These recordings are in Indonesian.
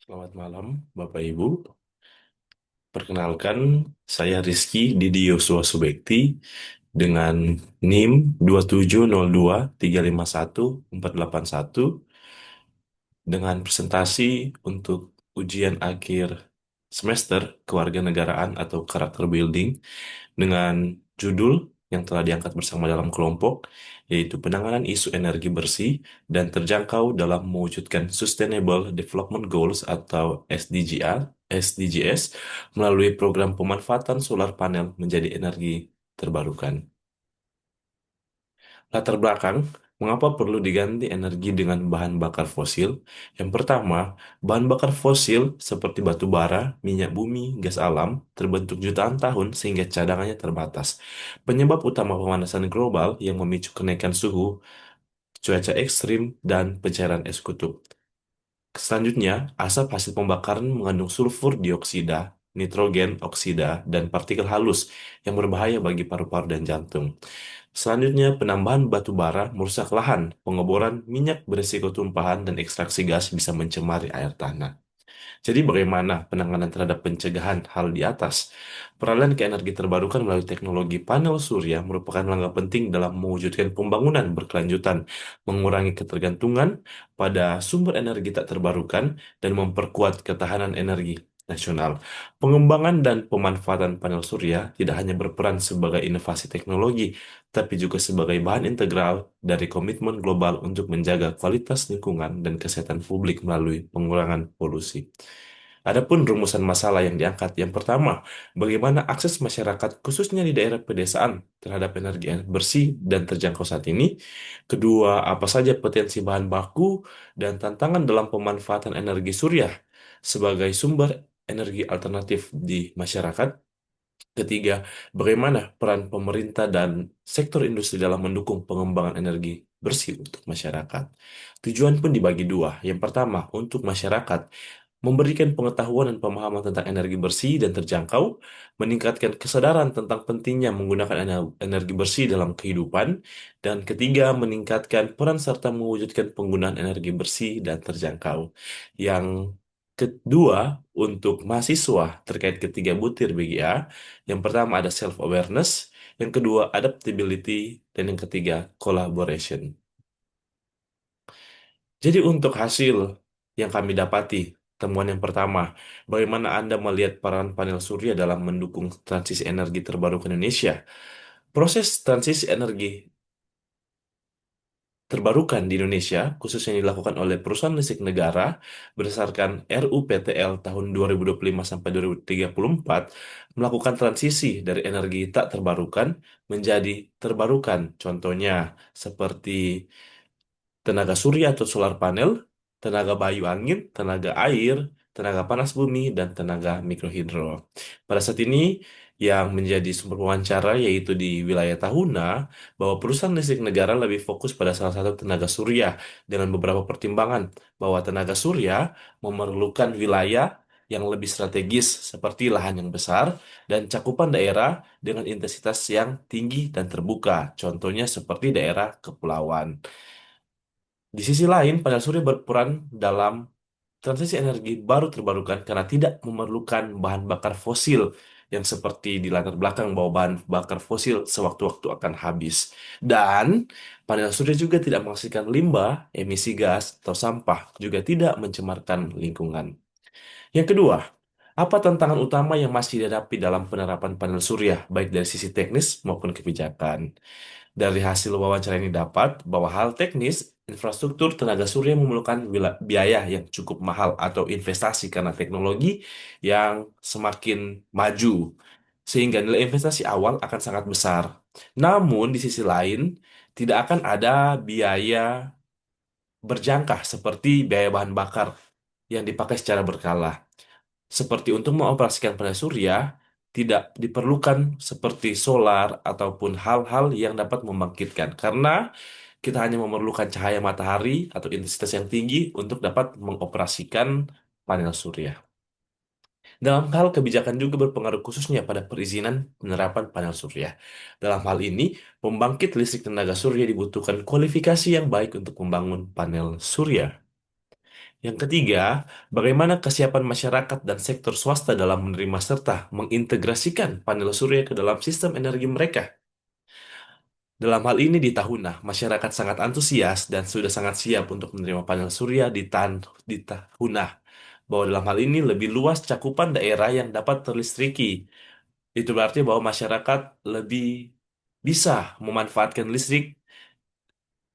Selamat malam, Bapak Ibu. Perkenalkan, saya Rizky Didi Yosua Subekti dengan NIM 2702351481 dengan presentasi untuk ujian akhir semester kewarganegaraan atau karakter building dengan judul yang telah diangkat bersama dalam kelompok, yaitu penanganan isu energi bersih dan terjangkau dalam mewujudkan Sustainable Development Goals atau SDGs melalui program pemanfaatan solar panel menjadi energi terbarukan. Latar belakang, mengapa perlu diganti energi dengan bahan bakar fosil? Yang pertama, bahan bakar fosil seperti batu bara, minyak bumi, gas alam terbentuk jutaan tahun sehingga cadangannya terbatas. Penyebab utama pemanasan global yang memicu kenaikan suhu, cuaca ekstrim, dan pencairan es kutub. Selanjutnya, asap hasil pembakaran mengandung sulfur dioksida, nitrogen oksida, dan partikel halus yang berbahaya bagi paru-paru dan jantung. Selanjutnya, penambahan batu bara merusak lahan, pengeboran minyak berisiko tumpahan, dan ekstraksi gas bisa mencemari air tanah. Jadi bagaimana penanganan terhadap pencegahan hal di atas? Peralihan ke energi terbarukan melalui teknologi panel surya merupakan langkah penting dalam mewujudkan pembangunan berkelanjutan, mengurangi ketergantungan pada sumber energi tak terbarukan, dan memperkuat ketahanan energi nasional. Pengembangan dan pemanfaatan panel surya tidak hanya berperan sebagai inovasi teknologi, tapi juga sebagai bahan integral dari komitmen global untuk menjaga kualitas lingkungan dan kesehatan publik melalui pengurangan polusi. Adapun rumusan masalah yang diangkat, yang pertama, bagaimana akses masyarakat khususnya di daerah pedesaan terhadap energi bersih dan terjangkau saat ini. Kedua, apa saja potensi bahan baku dan tantangan dalam pemanfaatan energi surya sebagai sumber energi alternatif di masyarakat. Ketiga, bagaimana peran pemerintah dan sektor industri dalam mendukung pengembangan energi bersih untuk masyarakat. Tujuan pun dibagi dua. Yang pertama, untuk masyarakat, memberikan pengetahuan dan pemahaman tentang energi bersih dan terjangkau, meningkatkan kesadaran tentang pentingnya menggunakan energi bersih dalam kehidupan, dan ketiga, meningkatkan peran serta mewujudkan penggunaan energi bersih dan terjangkau. Yang kedua, untuk mahasiswa terkait ketiga butir BGA, yang pertama ada self-awareness, yang kedua adaptability, dan yang ketiga collaboration. Jadi untuk hasil yang kami dapati, temuan yang pertama, bagaimana Anda melihat peran panel surya dalam mendukung transisi energi terbarukan Indonesia? Proses transisi energi terbarukan di Indonesia, khususnya yang dilakukan oleh perusahaan listrik negara berdasarkan RUPTL tahun 2025 sampai 2034, melakukan transisi dari energi tak terbarukan menjadi terbarukan. Contohnya seperti tenaga surya atau solar panel, tenaga bayu angin, tenaga air, tenaga panas bumi, dan tenaga mikrohidro. Pada saat ini, yang menjadi sumber wawancara yaitu di wilayah Tahuna, bahwa perusahaan listrik negara lebih fokus pada salah satu tenaga surya dengan beberapa pertimbangan bahwa tenaga surya memerlukan wilayah yang lebih strategis seperti lahan yang besar dan cakupan daerah dengan intensitas yang tinggi dan terbuka, contohnya seperti daerah kepulauan. Di sisi lain, panel surya berperan dalam transisi energi baru terbarukan karena tidak memerlukan bahan bakar fosil yang seperti di latar belakang bahwa bahan bakar fosil sewaktu-waktu akan habis. Dan panel surya juga tidak menghasilkan limbah, emisi gas, atau sampah, juga tidak mencemarkan lingkungan. Yang kedua, apa tantangan utama yang masih dihadapi dalam penerapan panel surya, baik dari sisi teknis maupun kebijakan? Dari hasil wawancara ini dapat bahwa hal teknis, infrastruktur tenaga surya memerlukan biaya yang cukup mahal atau investasi karena teknologi yang semakin maju, sehingga nilai investasi awal akan sangat besar. Namun, di sisi lain, tidak akan ada biaya berjangka seperti biaya bahan bakar yang dipakai secara berkala. Seperti untuk mengoperasikan panel surya, tidak diperlukan seperti solar ataupun hal-hal yang dapat membangkitkan. Karena kita hanya memerlukan cahaya matahari atau intensitas yang tinggi untuk dapat mengoperasikan panel surya. Dalam hal kebijakan juga berpengaruh khususnya pada perizinan penerapan panel surya. Dalam hal ini, pembangkit listrik tenaga surya dibutuhkan kualifikasi yang baik untuk membangun panel surya. Yang ketiga, bagaimana kesiapan masyarakat dan sektor swasta dalam menerima serta mengintegrasikan panel surya ke dalam sistem energi mereka. Dalam hal ini di Tahuna, masyarakat sangat antusias dan sudah sangat siap untuk menerima panel surya di Tahuna. Bahwa dalam hal ini lebih luas cakupan daerah yang dapat terlistriki. Itu berarti bahwa masyarakat lebih bisa memanfaatkan listrik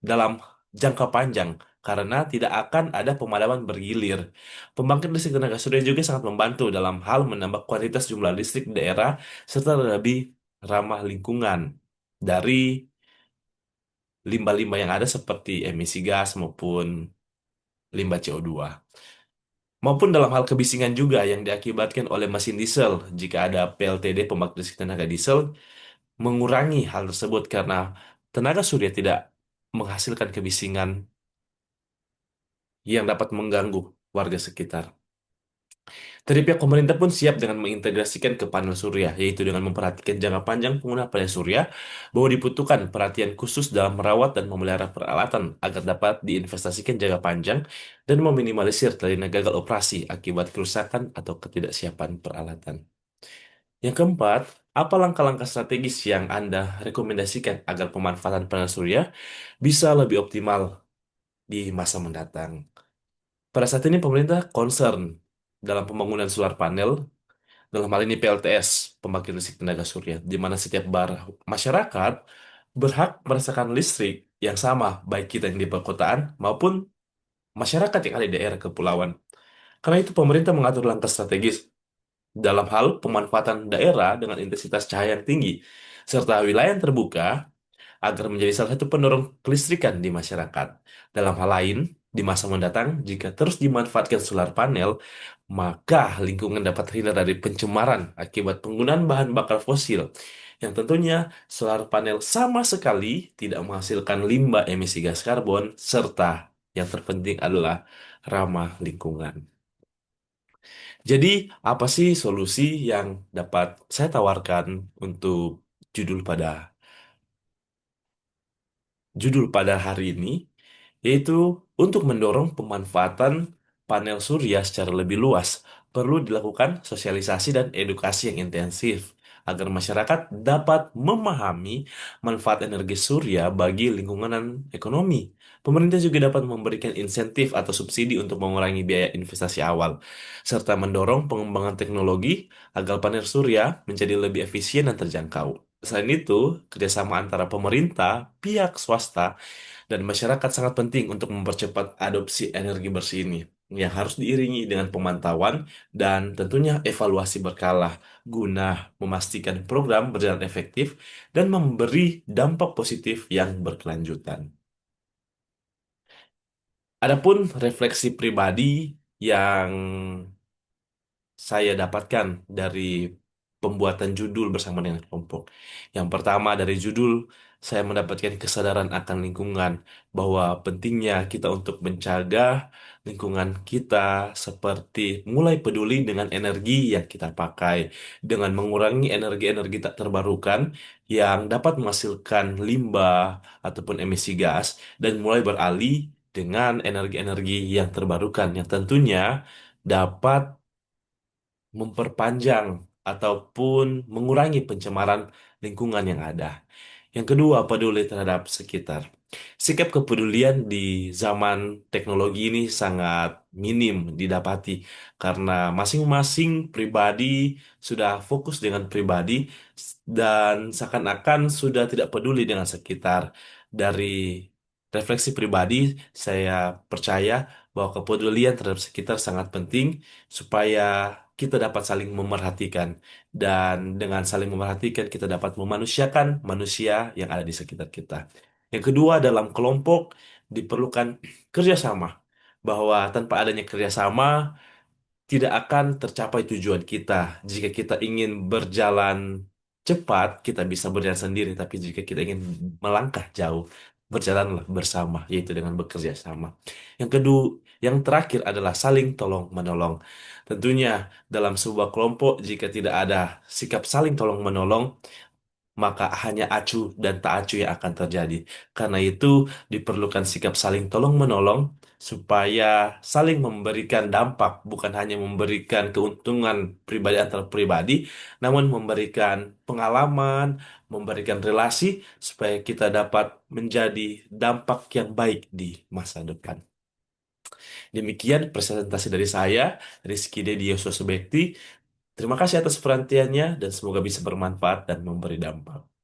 dalam jangka panjang karena tidak akan ada pemadaman bergilir. Pembangkit listrik tenaga surya juga sangat membantu dalam hal menambah kuantitas jumlah listrik di daerah serta lebih ramah lingkungan dari limbah-limbah yang ada seperti emisi gas maupun limbah CO2. Maupun dalam hal kebisingan juga yang diakibatkan oleh mesin diesel jika ada PLTD pembangkit listrik tenaga diesel mengurangi hal tersebut karena tenaga surya tidak menghasilkan kebisingan yang dapat mengganggu warga sekitar. Dari pihak pemerintah pun siap dengan mengintegrasikan ke panel surya, yaitu dengan memperhatikan jangka panjang penggunaan panel surya, bahwa dibutuhkan perhatian khusus dalam merawat dan memelihara peralatan agar dapat diinvestasikan jangka panjang dan meminimalisir terjadinya gagal operasi akibat kerusakan atau ketidaksiapan peralatan. Yang keempat, apa langkah-langkah strategis yang Anda rekomendasikan agar pemanfaatan panel surya bisa lebih optimal di masa mendatang? Pada saat ini pemerintah concern dalam pembangunan solar panel, dalam hal ini PLTS, pembangkit listrik tenaga surya, di mana setiap masyarakat berhak merasakan listrik yang sama, baik kita yang di perkotaan maupun masyarakat yang ada di daerah kepulauan. Karena itu pemerintah mengatur langkah strategis dalam hal pemanfaatan daerah dengan intensitas cahaya yang tinggi, serta wilayah yang terbuka agar menjadi salah satu pendorong kelistrikan di masyarakat. Dalam hal lain, di masa mendatang, jika terus dimanfaatkan solar panel, maka lingkungan dapat terhindar dari pencemaran akibat penggunaan bahan bakar fosil, yang tentunya solar panel sama sekali tidak menghasilkan limbah emisi gas karbon, serta yang terpenting adalah ramah lingkungan. Jadi, apa sih solusi yang dapat saya tawarkan untuk judul pada judul pada hari ini, yaitu untuk mendorong pemanfaatan panel surya secara lebih luas, perlu dilakukan sosialisasi dan edukasi yang intensif agar masyarakat dapat memahami manfaat energi surya bagi lingkungan dan ekonomi. Pemerintah juga dapat memberikan insentif atau subsidi untuk mengurangi biaya investasi awal, serta mendorong pengembangan teknologi agar panel surya menjadi lebih efisien dan terjangkau. Selain itu, kerjasama antara pemerintah, pihak swasta, dan masyarakat sangat penting untuk mempercepat adopsi energi bersih ini, yang harus diiringi dengan pemantauan dan tentunya evaluasi berkala guna memastikan program berjalan efektif dan memberi dampak positif yang berkelanjutan. Adapun refleksi pribadi yang saya dapatkan dari pembuatan judul bersama dengan kelompok. Yang pertama dari judul, saya mendapatkan kesadaran akan lingkungan, bahwa pentingnya kita untuk menjaga lingkungan kita seperti mulai peduli dengan energi yang kita pakai, dengan mengurangi energi-energi tak terbarukan yang dapat menghasilkan limbah ataupun emisi gas, dan mulai beralih dengan energi-energi yang terbarukan yang tentunya dapat memperpanjang ataupun mengurangi pencemaran lingkungan yang ada. Yang kedua, peduli terhadap sekitar. Sikap kepedulian di zaman teknologi ini sangat minim didapati karena masing-masing pribadi sudah fokus dengan pribadi dan seakan-akan sudah tidak peduli dengan sekitar. Dari refleksi pribadi, saya percaya bahwa kepedulian terhadap sekitar sangat penting supaya kita dapat saling memerhatikan, dan dengan saling memerhatikan kita dapat memanusiakan manusia yang ada di sekitar kita. Yang kedua, dalam kelompok diperlukan kerjasama, bahwa tanpa adanya kerjasama tidak akan tercapai tujuan kita. Jika kita ingin berjalan cepat, kita bisa berjalan sendiri, tapi jika kita ingin melangkah jauh, berjalanlah bersama, yaitu dengan bekerja sama. Yang kedua, yang terakhir adalah saling tolong menolong. Tentunya dalam sebuah kelompok, jika tidak ada sikap saling tolong menolong, maka hanya acuh dan tak acuh yang akan terjadi. Karena itu diperlukan sikap saling tolong-menolong supaya saling memberikan dampak, bukan hanya memberikan keuntungan pribadi antar pribadi, namun memberikan pengalaman, memberikan relasi supaya kita dapat menjadi dampak yang baik di masa depan. Demikian presentasi dari saya, Rizky Dedi Yosua Subekti. Terima kasih atas perhatiannya dan semoga bisa bermanfaat dan memberi dampak.